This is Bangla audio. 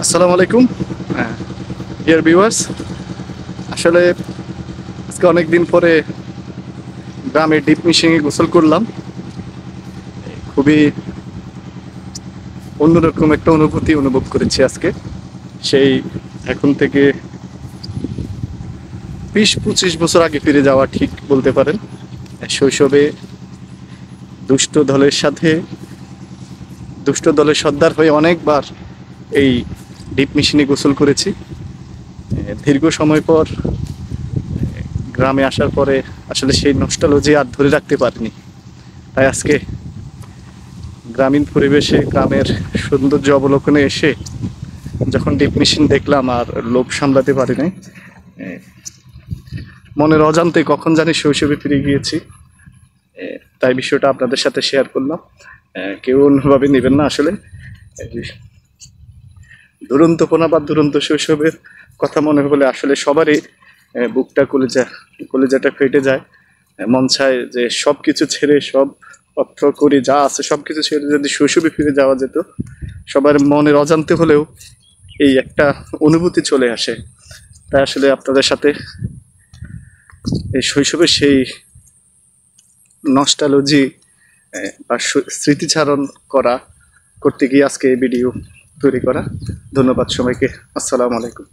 আসসালামু আলাইকুম ডিয়ার ভিউয়ার্স। আসলে আজকে অনেক দিন পরে গ্রামে ডিপ মিশিংয়ে গোসল করলাম। খুবই অন্যরকম একটা অনুভূতি অনুভব করেছি আজকে। সেই এখন থেকে 20-25 বছর আগে ফিরে যাওয়া ঠিক বলতে পারেন। শৈশবে দুষ্ট দলের সাথে দুষ্ট দলের সর্দার হয়ে অনেকবার এই ডিপ মেশিনে গোসল করেছি। দীর্ঘ সময় পর গ্রামে আসার পরে আসলে সেই নস্টালজি আর ধরে রাখতে পারিনি। তাই আজকে গ্রামীণ পরিবেশে গ্রামের সৌন্দর্য অবলোকনে এসে যখন ডিপ মেশিন দেখলাম আর লোভ সামলাতে পারি নাই। মনের অজান্তে কখন জানি শৈশবে ফিরে গিয়েছি। তাই বিষয়টা আপনাদের সাথে শেয়ার করলাম। কেউ অন্যভাবে নেবেন না। আসলে দুরন্তপনা বা দুরন্ত শৈশবের কথা মনে হলে আসলে সবারই বুকটা কলেজাটা ফেটে যায়। মন চায় যে সব কিছু ছেড়ে, সব অর্থ করি যা আছে সব কিছু ছেড়ে যদি শৈশবে ফিরে যাওয়া যেত। সবার মনের অজান্তে হলেও এই একটা অনুভূতি চলে আসে। তাই আসলে আপনাদের সাথে এই শৈশবের সেই নস্টালজি বা স্মৃতিচারণ করতে গিয়ে আজকে এই ভিডিও তৈরি করা। ধন্যবাদ সবাইকে। আসসালামু আলাইকুম।